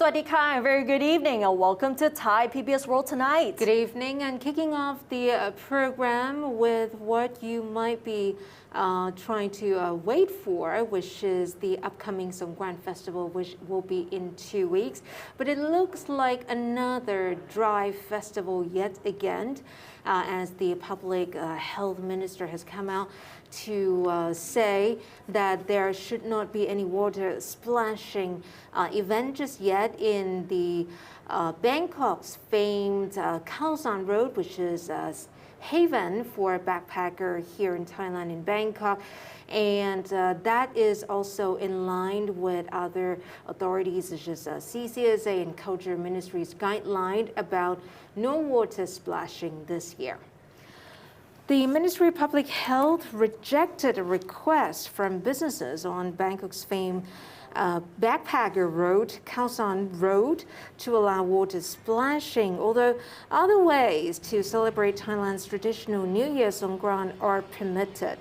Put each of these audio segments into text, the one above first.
Swadika, and very good evening and welcome to Thai PBS World Tonight. Good evening, and kicking off the program with what you might be trying to wait for, which is the upcoming Songkran festival, which will be in 2 weeks. But it looks like another dry festival yet again, as the public health minister has come out to say that there should not be any water splashing event just yet in the Bangkok's famed Khaosan Road, which is haven for a backpacker here in Thailand in Bangkok. And that is also in line with other authorities such as CCSA and Culture Ministry's guideline about no water splashing this year. The Ministry of Public Health rejected a request from businesses on Bangkok's famed backpacker road, Khaosan Road, to allow water splashing, although other ways to celebrate Thailand's traditional New Year Songkran are permitted.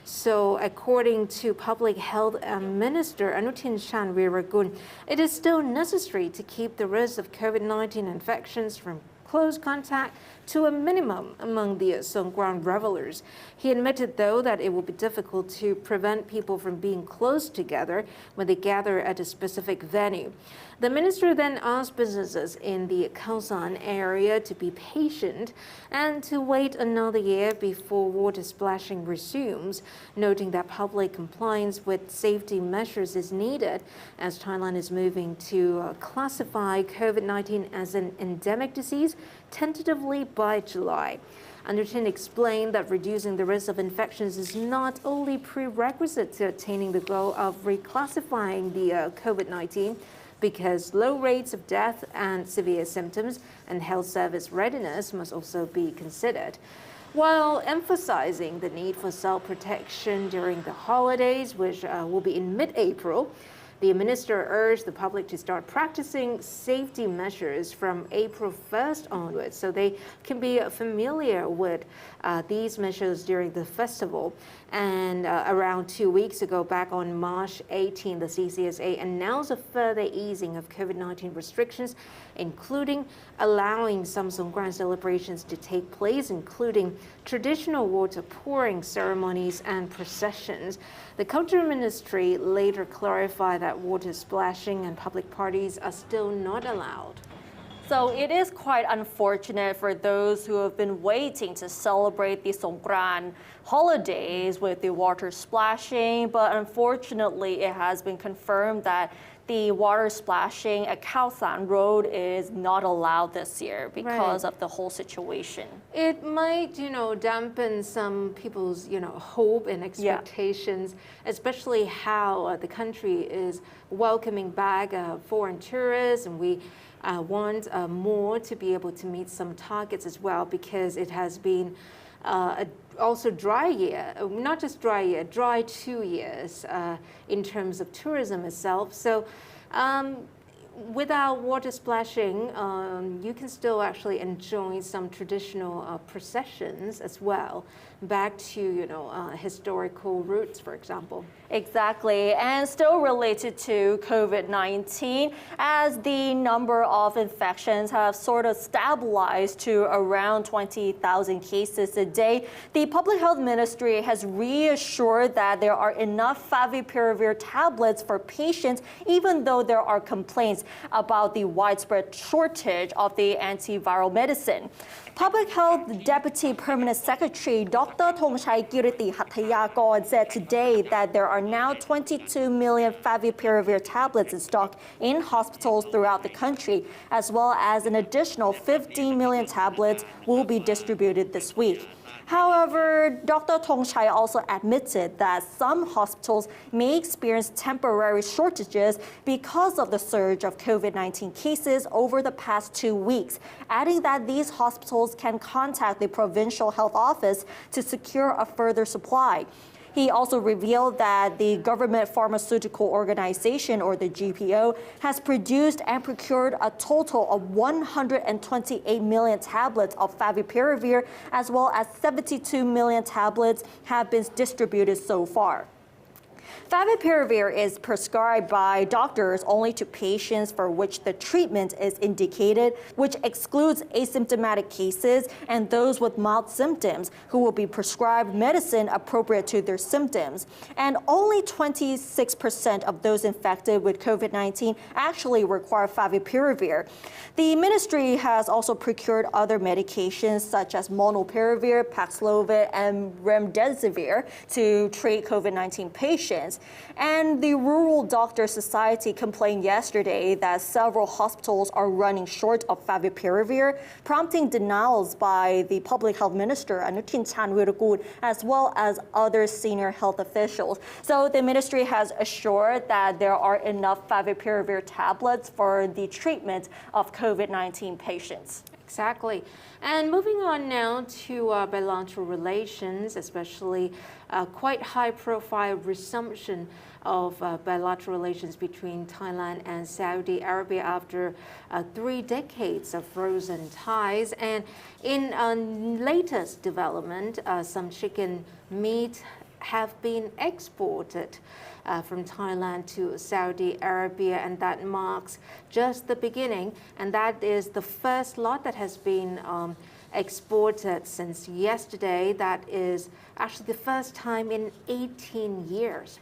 So according to Public Health Minister Anutin Chanviragul, it is still necessary to keep the risk of COVID-19 infections from close contact to a minimum among the Songkran revelers. He admitted, though, that it will be difficult to prevent people from being close together when they gather at a specific venue. The minister then asked businesses in the Khaosan area to be patient and to wait another year before water splashing resumes, noting that public compliance with safety measures is needed as Thailand is moving to classify COVID-19 as an endemic disease tentatively by July. Anutin explained that reducing the risk of infections is not only prerequisite to attaining the goal of reclassifying the COVID-19, because low rates of death and severe symptoms and health service readiness must also be considered. While emphasizing the need for self-protection during the holidays, which will be in mid-April, the minister urged the public to start practicing safety measures from April 1st onwards so they can be familiar with these measures during the festival. And around 2 weeks ago, back on March 18, the CCSA announced a further easing of COVID-19 restrictions, including allowing some Songkran celebrations to take place, including traditional water pouring ceremonies and processions. The Culture Ministry later clarified that water splashing and public parties are still not allowed. So it is quite unfortunate for those who have been waiting to celebrate the Songkran holidays with the water splashing, but unfortunately it has been confirmed that the water splashing at Khaosan Road is not allowed this year because of the whole situation. It might, dampen some people's, hope and expectations, especially how the country is welcoming back foreign tourists, and we want more to be able to meet some targets as well, because it has been also dry year, not just dry year, dry 2 years in terms of tourism itself. So without water splashing, you can still actually enjoy some traditional processions as well, back to historical roots, for example. Exactly, and still related to COVID-19, as the number of infections have sort of stabilized to around 20,000 cases a day, the Public Health Ministry has reassured that there are enough Favipiravir tablets for patients, even though there are complaints about the widespread shortage of the antiviral medicine. Public Health Deputy Permanent Secretary Dr. Thongchai Kiriti Hattayakon said today that there are now 22 million Favipiravir tablets in stock in hospitals throughout the country, as well as an additional 15 million tablets will be distributed this week. However, Dr. Thongchai also admitted that some hospitals may experience temporary shortages because of the surge of COVID-19 cases over the past 2 weeks, adding that these hospitals can contact the provincial health office to secure a further supply. He also revealed that the Government Pharmaceutical Organization, or the GPO, has produced and procured a total of 128 million tablets of Favipiravir, as well as 72 million tablets have been distributed so far. Favipiravir is prescribed by doctors only to patients for which the treatment is indicated, which excludes asymptomatic cases and those with mild symptoms who will be prescribed medicine appropriate to their symptoms. And only 26% of those infected with COVID-19 actually require Favipiravir. The ministry has also procured other medications such as molnupiravir, Paxlovid, and remdesivir to treat COVID-19 patients. And the Rural Doctor Society complained yesterday that several hospitals are running short of Favipiravir, prompting denials by the Public Health Minister Anutin Chanvirakul, as well as other senior health officials. So the ministry has assured that there are enough Favipiravir tablets for the treatment of COVID-19 patients. Exactly. And moving on now to bilateral relations, especially quite high-profile resumption of bilateral relations between Thailand and Saudi Arabia after 3 decades of frozen ties. And in latest development, some chicken meat have been exported from Thailand to Saudi Arabia, and that marks just the beginning. And that is the first lot that has been exported since yesterday. That is actually the first time in 18 years.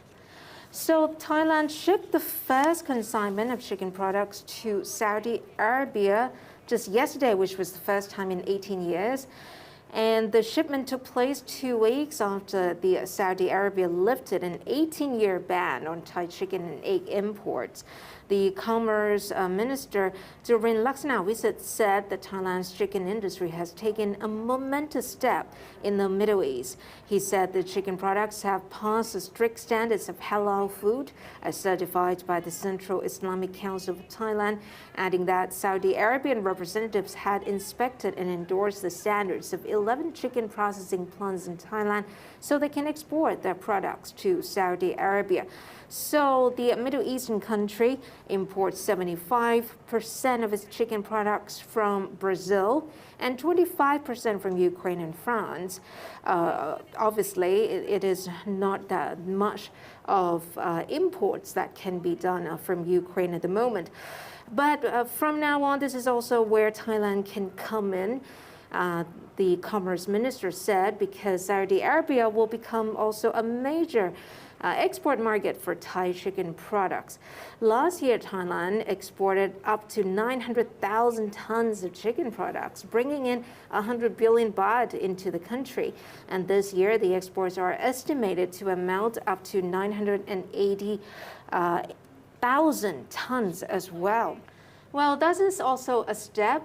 So Thailand shipped the first consignment of chicken products to Saudi Arabia just yesterday, which was the first time in 18 years. And the shipment took place 2 weeks after the Saudi Arabia lifted an 18-year ban on Thai chicken and egg imports. The Commerce Minister, Surin Laksanavisit, said that Thailand's chicken industry has taken a momentous step in the Middle East. He said the chicken products have passed the strict standards of halal food, as certified by the Central Islamic Council of Thailand, adding that Saudi Arabian representatives had inspected and endorsed the standards of 11 chicken processing plants in Thailand so they can export their products to Saudi Arabia. So the Middle Eastern country imports 75% of its chicken products from Brazil and 25% from Ukraine and France. Obviously, it is not that much of imports that can be done from Ukraine at the moment. But from now on, this is also where Thailand can come in. The Commerce Minister said, because Saudi Arabia will become also a major export market for Thai chicken products. Last year, Thailand exported up to 900,000 tons of chicken products, bringing in 100 billion baht into the country. And this year, the exports are estimated to amount up to 980,000 tons as well. Well, that is also a step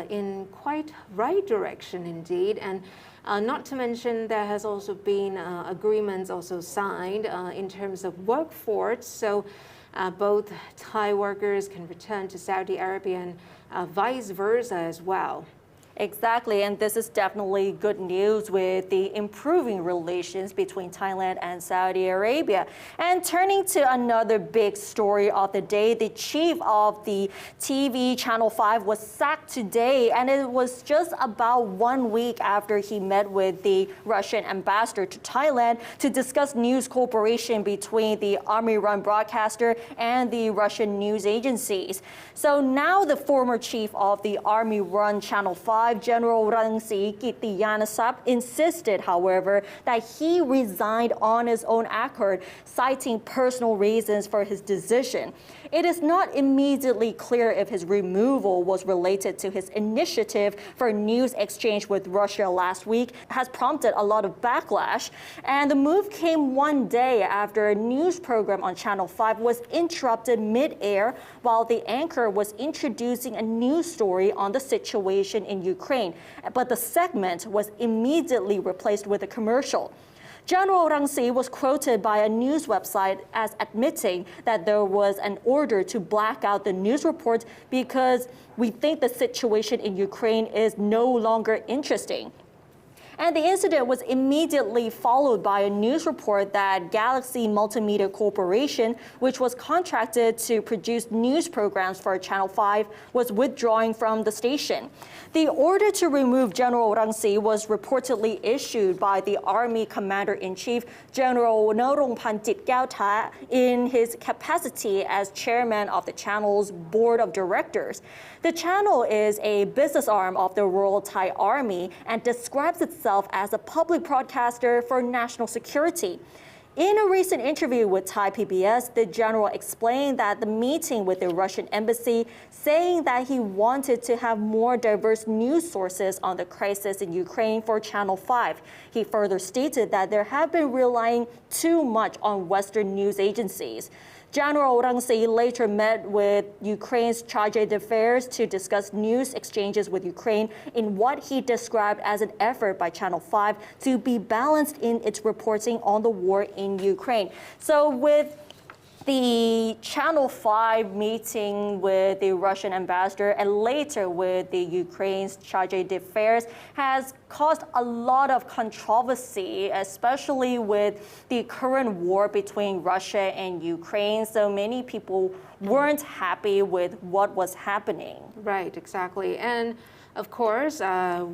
in quite right direction indeed. And not to mention, there has also been agreements also signed in terms of workforce. So both Thai workers can return to Saudi Arabia and vice versa as well. Exactly, and this is definitely good news with the improving relations between Thailand and Saudi Arabia. And turning to another big story of the day, the chief of the TV Channel 5 was sacked today, and it was just about 1 week after he met with the Russian ambassador to Thailand to discuss news cooperation between the army-run broadcaster and the Russian news agencies. So now the former chief of the army-run Channel 5, General Rangsi Kittiyanasap, insisted, however, that he resigned on his own accord, citing personal reasons for his decision. It is not immediately clear if his removal was related to his initiative for news exchange with Russia last week, has prompted a lot of backlash. And the move came 1 day after a news program on Channel 5 was interrupted mid-air while the anchor was introducing a news story on the situation in Ukraine. But the segment was immediately replaced with a commercial. General Rangsi was quoted by a news website as admitting that there was an order to black out the news report because we think the situation in Ukraine is no longer interesting. And the incident was immediately followed by a news report that Galaxy Multimedia Corporation, which was contracted to produce news programs for Channel 5, was withdrawing from the station. The order to remove General Rang Si was reportedly issued by the Army Commander-in-Chief, General Narongpan Jitkaota, in his capacity as chairman of the channel's board of directors. The channel is a business arm of the Royal Thai Army and describes itself as a public broadcaster for national security. In a recent interview with Thai PBS, the general explained that the meeting with the Russian embassy, saying that he wanted to have more diverse news sources on the crisis in Ukraine for Channel 5. He further stated that there have been relying too much on Western news agencies. General Rang Si later met with Ukraine's chargé d'affaires to discuss news exchanges with Ukraine in what he described as an effort by Channel 5 to be balanced in its reporting on the war in Ukraine. So with the Channel 5 meeting with the Russian ambassador and later with the Ukraine's chargé d'affaires has caused a lot of controversy, especially with the current war between Russia and Ukraine. So many people weren't happy with what was happening. Right, exactly. And of course,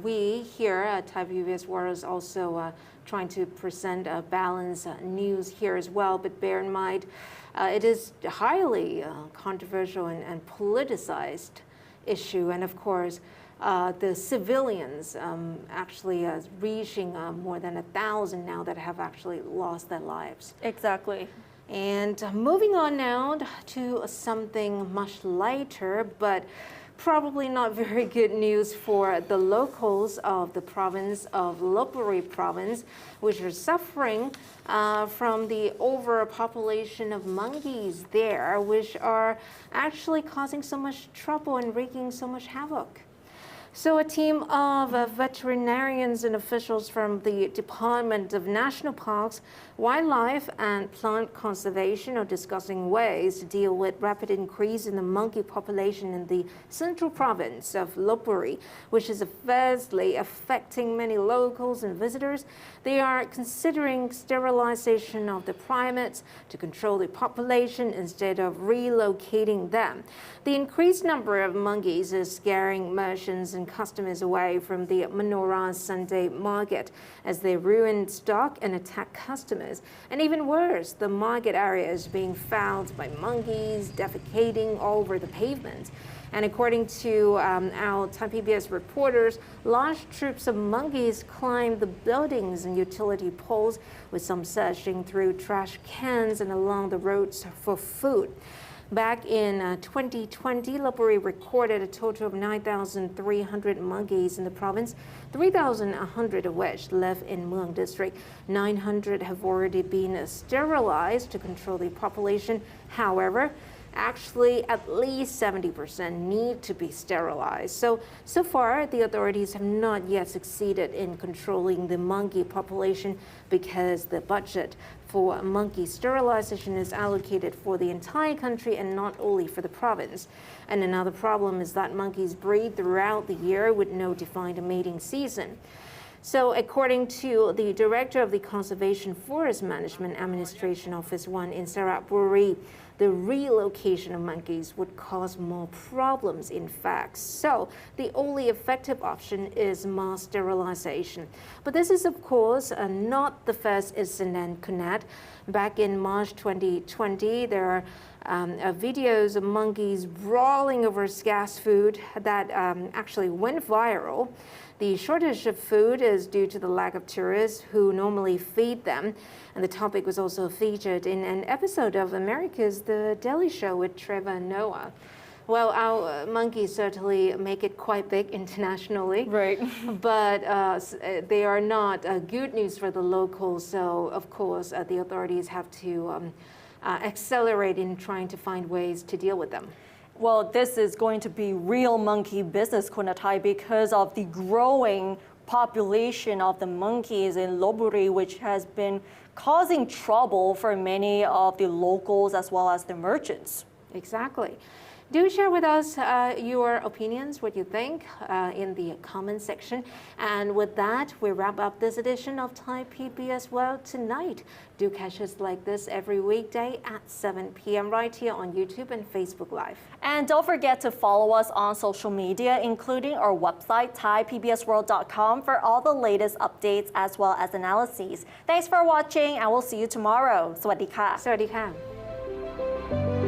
we here at Thai PBS was also trying to present a balanced news here as well. But bear in mind, it is highly controversial and politicized issue. And of course, the civilians actually reaching more than 1,000 now that have actually lost their lives. Exactly. And moving on now to something much lighter, but probably not very good news for the locals of the province of Lopburi province, which are suffering from the overpopulation of monkeys there, which are actually causing so much trouble and wreaking so much havoc. So a team of veterinarians and officials from the Department of National Parks, Wildlife and Plant Conservation are discussing ways to deal with rapid increase in the monkey population in the central province of Lopburi, which is adversely affecting many locals and visitors. They are considering sterilization of the primates to control the population instead of relocating them. The increased number of monkeys is scaring merchants and customers away from the Menorah Sunday market as they ruin stock and attack customers. And even worse, the market area is being fouled by monkeys defecating all over the pavement. And according to our Thai PBS reporters, large troops of monkeys climbed the buildings and utility poles, with some searching through trash cans and along the roads for food. Back in 2020, Lopburi recorded a total of 9,300 monkeys in the province, 3,100 of which live in Mueang district. 900 have already been sterilized to control the population. However, actually at least 70% need to be sterilized. So far, the authorities have not yet succeeded in controlling the monkey population because the budget for monkey sterilization is allocated for the entire country and not only for the province. And another problem is that monkeys breed throughout the year with no defined mating season. So according to the director of the Conservation Forest Management Administration Office 1 in Lopburi, the relocation of monkeys would cause more problems, in fact. So the only effective option is mass sterilization. But this is, of course, not the first incident, Kunat. Back in March 2020, there are videos of monkeys brawling over scarce food that actually went viral. The shortage of food is due to the lack of tourists who normally feed them. And the topic was also featured in an episode of America's The Daily Show with Trevor Noah. Well, our monkeys certainly make it quite big internationally. Right. But they are not good news for the locals. So, of course, the authorities have to accelerate in trying to find ways to deal with them. Well, this is going to be real monkey business, Kunatai, because of the growing population of the monkeys in Lopburi, which has been causing trouble for many of the locals as well as the merchants. Exactly. Do share with us your opinions, what you think in the comment section. And with that, we wrap up this edition of Thai PBS World Tonight. Do catch us like this every weekday at 7 p.m. right here on YouTube and Facebook Live. And don't forget to follow us on social media, including our website, thaipbsworld.com, for all the latest updates as well as analyses. Thanks for watching, and we'll see you tomorrow. สวัสดีค่ะ สวัสดีค่ะ